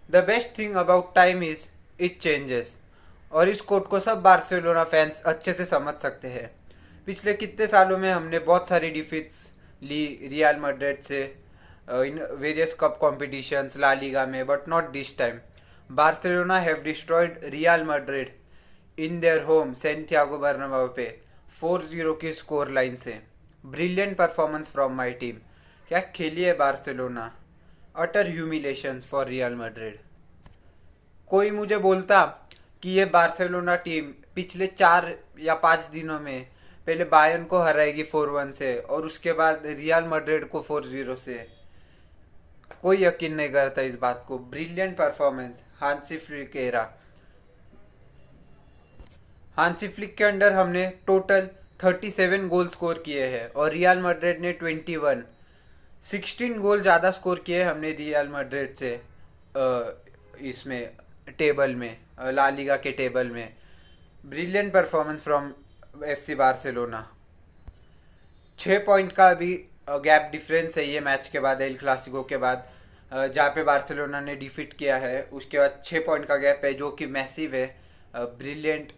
The best thing about time is it changes. और इस coat को सब बार्सिलोना फैंस अच्छे से समझ सकते हैं। पिछले कितने सालों में हमने बहुत सारी डिफीट्स ली रियल मैड्रिड से in various cup competitions La Liga में, but not this time. Barcelona have destroyed Real Madrid in their home Santiago Bernabeu पे 4-0 की स्कोर लाइन से। Brilliant performance from my team. क्या खेली है Barcelona. Utter humiliation for Real Madrid. कोई मुझे बोलता कि ये बार्सिलोना टीम पिछले 4 या 5 दिनों में पहले बायर्न को हराएगी 4-1 से और उसके बाद रियल मैड्रिड को 4-0 से, कोई यकीन नहीं करता इस बात को। Brilliant performance Hansi Flick era. Hansi Flick के अंडर हमने टोटल 37 गोल स्कोर किए हैं और रियल मैड्रिड ने 21। 16 गोल ज्यादा स्कोर किए हमने रियल मैड्रिड से इसमें टेबल में, ला लीगा के टेबल में। Brilliant performance from FC Barcelona. 6 point का अभी गैप डिफरेंस है ये मैच के बाद, एल क्लासिको के बाद, जहाँ पे बार्सिलोना ने डिफीट किया है। उसके बाद 6 पॉइंट का गैप है जो कि मैसिव है। ब्रिलियंट,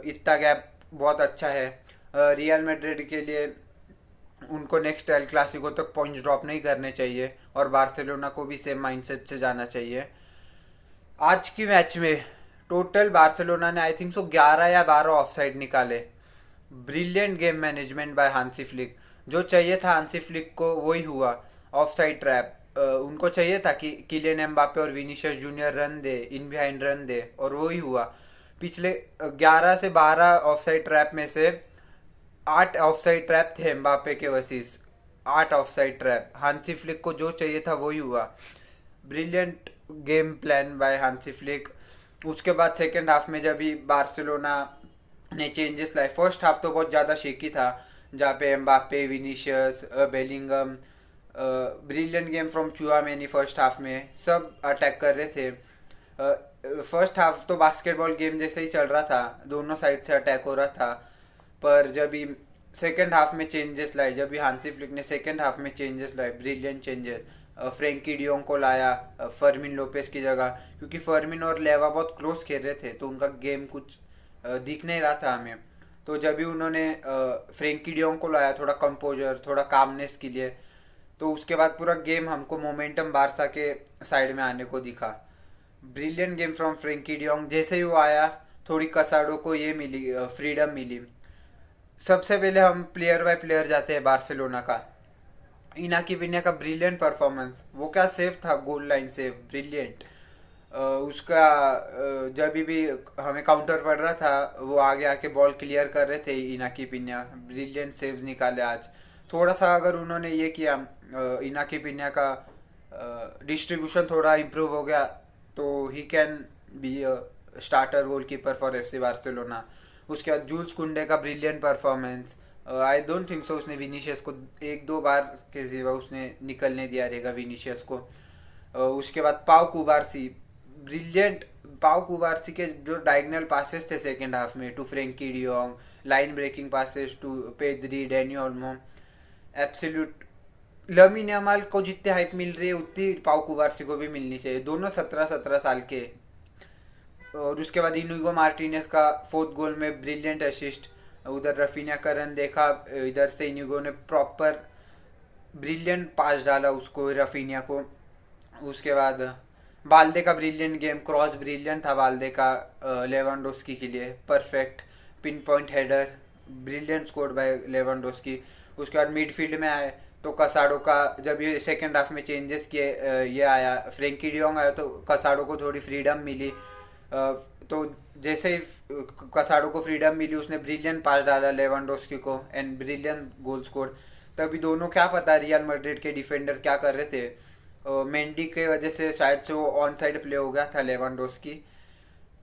इतना गैप बहुत अच्छा है रियल मैड्रिड के लिए। उनको नेक्स्ट एल क्लासिको तक पॉइंट्स ड्रॉप नहीं करने चाहिए और बार्सिलोना को भी सेम माइंडसेट से जाना चाहिए। आज की मैच में टोटल बार्सिलोना ने आई थिंक सो 11 या 12 ऑफसाइड निकाले। Brilliant game management by Hansi flick. जो चाहिए था हांसी फ्लिक को वही हुआ। ऑफसाइड ट्रैप, उनको चाहिए था कि किलियन एम्बापे और विनीशियस जूनियर रन दे, इन बिहाइंड रन दे, और वही हुआ। पिछले 11 से 12 ऑफसाइड ट्रैप में से 8 ऑफसाइड ट्रैप थे एम्बापे के वसीस। 8 ऑफसाइड ट्रैप। हांसी फ्लिक को जो चाहिए था वही हुआ। Brilliant game plan by Hansi Flick. उसके बाद सेकेंड हाफ में जब भी बार्सिलोना ने चेंजेस लाए, फर्स्ट हाफ तो बहुत ज़्यादा शेकी था जहाँ पे Mbappe, Vinicius, Bellingham, brilliant game from Tchouameni first half में सब अटैक कर रहे थे। फर्स्ट हाफ तो बास्केटबॉल गेम जैसे ही चल रहा था, दोनों साइड से अटैक हो रहा था। पर जब भी सेकेंड हाफ में चेंजेस लाए, जब भी हांसी फ्लिक ने सेकेंड हाफ में चेंजेस लाए, ब्रिलियंट चेंजेस। फ्रेंकी डियोंग को लाया फर्मिन लोपेस की जगह, क्योंकि फर्मिन और लेवा बहुत क्लोज खेल रहे थे तो उनका गेम कुछ दिख नहीं रहा था हमें। तो जब भी उन्होंने फ्रेंकी डियोंग को लाया थोड़ा कंपोजर, थोड़ा कामनेस के लिए, तो उसके बाद पूरा गेम हमको मोमेंटम बारसा के साइड में आने को दिखा। Brilliant game from Frenkie de Jong. जैसे ही वो आया थोड़ी कसाडो को ये मिली, फ्रीडम मिली। सबसे पहले हम प्लेयर बाय प्लेयर जाते हैं बार्सिलोना का। इनाकी विन्या का ब्रिलियंट परफॉर्मेंस। वो क्या सेव था, गोल लाइन से ब्रिलियंट। उसका जब भी हमें काउंटर पड़ रहा था वो आगे आके बॉल क्लियर कर रहे थे इनाकी पिन्या। ब्रिलियंट सेव्स निकाले आज। थोड़ा सा अगर उन्होंने ये किया, इनाकी पिन्या का डिस्ट्रीब्यूशन थोड़ा इम्प्रूव हो गया तो he can be starter goalkeeper for FC Barcelona. उसके बाद जूल्स कुंडे का brilliant performance. I don't think so उसने विनीशियस को एक दो बार के सिवा उसने निकलने दिया रहेगा विनीशियस को। उसके बाद पाव कुबारसी, ब्रिलियंट। पाव कुबारसी के जो डायगनल पासेस थे सेकेंड हाफ में to Frenkie de Jong, line breaking passes to Pedri, Dani Olmo, absolute. Lamine Yamal को जितने हाइप मिल रही है उतनी पाव कुबारसी को भी मिलनी चाहिए। दोनों 17-17 साल के। और उसके बाद इनुगो मार्टिनेज का फोर्थ गोल में ब्रिलियंट असिस्ट। उधर रफीनिया का रन देखा, इधर से इनुगो ने प्रॉपर ब्रिलियंट पास डाला उसको, रफीनिया को। उसके बाद बाल्दे का ब्रिलियंट गेम, क्रॉस ब्रिलियंट था बाल्दे का लेवांडोस्की के लिए, perfect pin point header, brilliant score by Lewandowski. उसके बाद मिडफील्ड में आए तो कसाडो का जब ये सेकेंड हाफ में चेंजेस किए, ये आया फ्रेंकी डियोंग आया तो कसाडो को थोड़ी फ्रीडम मिली। तो जैसे ही कसाडो को फ्रीडम मिली उसने ब्रिलियंट पास डाला लेवांडोस्की को एंड ब्रिलियंट गोल स्कोर। तभी दोनों, क्या पता रियल मैड्रिड के डिफेंडर क्या कर रहे थे। मेंडी के वजह से शायद से वो ऑन साइड प्ले हो गया था लेवांडोस्की।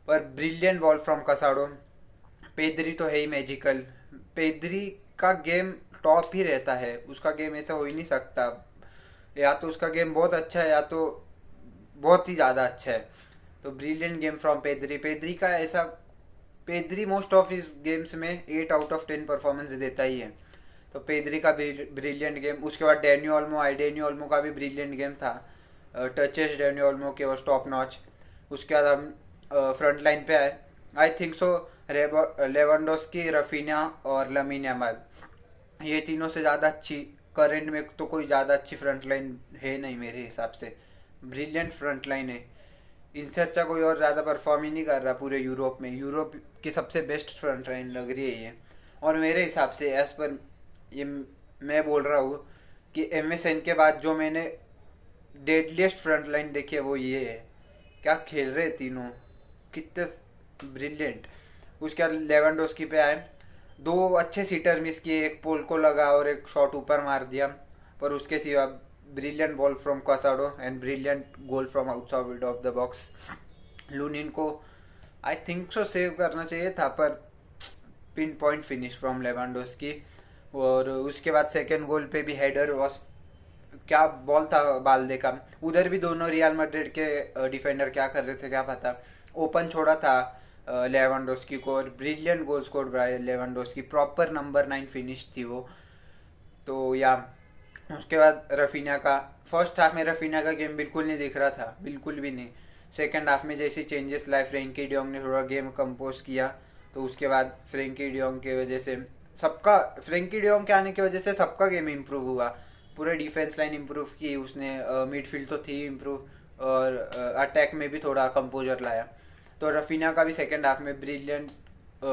पर ब्रिलियंट बॉल फ्रॉम कसाडो। पेद्री तो है ही मैजिकल। पेद्री का गेम टॉप ही रहता है, उसका गेम ऐसा हो ही नहीं सकता। या तो उसका गेम बहुत अच्छा है या तो बहुत ही ज़्यादा अच्छा है। तो brilliant game from Pedri. Pedri का ऐसा, पेद्री मोस्ट ऑफ इस गेम्स में 8 आउट ऑफ 10 परफॉर्मेंस देता ही है। तो पेद्री का ब्रिलियंट गेम। उसके बाद डैनी ओल्मो आए, डैनी ओल्मो का भी ब्रिलियंट गेम था। टचेस डैनी ओल्मो के वॉज टॉप नॉच। उसके बाद हम फ्रंट लाइन पे आए। आई थिंक सो लेवेंडोस्की, रफीना और लमीन यामाल, ये तीनों से ज़्यादा अच्छी करंट में तो कोई ज़्यादा अच्छी फ्रंट लाइन है नहीं मेरे हिसाब से। ब्रिलियंट फ्रंट लाइन है, इनसे अच्छा कोई और ज़्यादा परफॉर्म ही नहीं कर रहा पूरे यूरोप में। यूरोप की सबसे बेस्ट फ्रंट लाइन लग रही है ये। और मेरे हिसाब से एज पर ये मैं बोल रहा हूँ कि MSN के बाद जो मैंने डेडलीस्ट फ्रंट लाइन देखी है वो ये है। क्या खेल रहे तीनों, कितने ब्रिलियंट। उसके बाद लेवेंडोस्की पे आए, दो अच्छे सीटर मिस किए, एक पोल को लगा और एक शॉट ऊपर मार दिया, पर उसके सिवा brilliant ball from Casado and brilliant goal from outside of the box. Lunin को आई थिंक सो सेव करना चाहिए था, पर pin point finish from Lewandowski. और उसके बाद सेकंड गोल पे भी हेडर वॉस, क्या बॉल था बाल्दे का। उधर भी दोनों रियल मैड्रिड के डिफेंडर क्या कर रहे थे क्या पता, ओपन छोड़ा था लेवेंडोस्की को और brilliant goal score bye Lewandowski. Proper number 9 finish थी वो। तो या उसके बाद रफीना का, फर्स्ट हाफ में रफीना का गेम बिल्कुल नहीं दिख रहा था, बिल्कुल भी नहीं। सेकंड हाफ में जैसे चेंजेस लाए, फ्रेंकी डियोंग ने थोड़ा गेम कंपोज किया, तो उसके बाद फ्रेंकी डियोंग की वजह से सबका, फ्रेंकी डियोंग के आने की वजह से सबका गेम इंप्रूव हुआ। पूरे डिफेंस लाइन इंप्रूव की उसने, मिडफील्ड तो थी इंप्रूव, और अटैक में भी थोड़ा कंपोजर लाया। तो रफीना का भी सेकंड हाफ में brilliant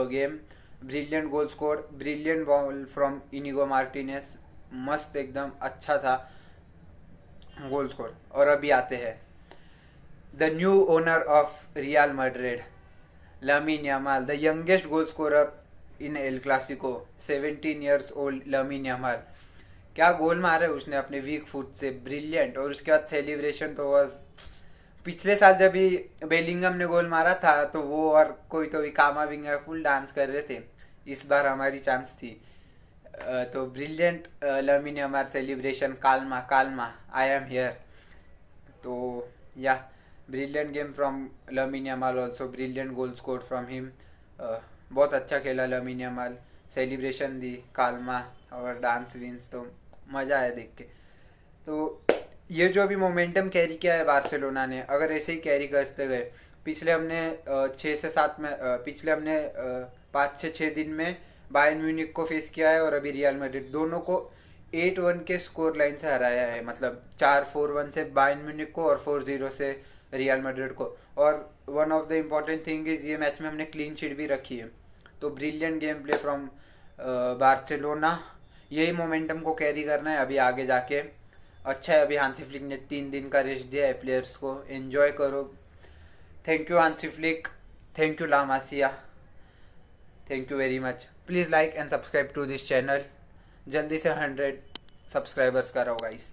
game, brilliant goal score, brilliant ball from Inigo Martinez, मस्त एकदम अच्छा था गोल स्कोर। और अभी आते हैं the new owner of real Madrid, Lamine Yamal, the youngest goal scorer in El Clasico, 17 years old Lamine Yamal. क्या गोल मारा है उसने अपने वीक फुट से, ब्रिलियंट। और उसके बाद सेलिब्रेशन तो वाज, पिछले साल जब भी बेलिंगम ने गोल मारा था तो वो और कोई तो भी कामा विंगर फुल डांस कर रहे थे। इस बार हमारी चांस थी। तो brilliant Lamine Yamal celebration, calma calma, I am here. तो yeah brilliant game from Lamine Yamal, also brilliant goal score from him. बहुत अच्छा खेला लामिन यामाल, सेलिब्रेशन दी, काल्मा और डांस विंस, तो मज़ा आया देख के। तो ये जो अभी मोमेंटम कैरी किया है बार्सिलोना ने, अगर ऐसे ही कैरी करते गए, पिछले हमने 6 से 7 में, पिछले हमने 5 से 6 दिन में बायर्न म्यूनिक को फेस किया है और अभी रियल मैड्रिड, दोनों को 8-1 के स्कोर लाइन से हराया है। मतलब 4-4-1 से बायर्न म्यूनिक को और 4-0 से रियल मैड्रिड को। और one of the important thing is ये मैच में हमने क्लीन शीट भी रखी है। तो brilliant game play from Barcelona, यही मोमेंटम को कैरी करना है अभी आगे जाके। अच्छा है, अभी हांसी फ्लिक ने 3 दिन का रेस्ट दिया है प्लेयर्स को, एंजॉय करो। Thank you Hansi Flick, thank you La Masia, thank you very much. Please like and subscribe to this channel. जल्दी से 100 सब्सक्राइबर्स कराओ गाइस।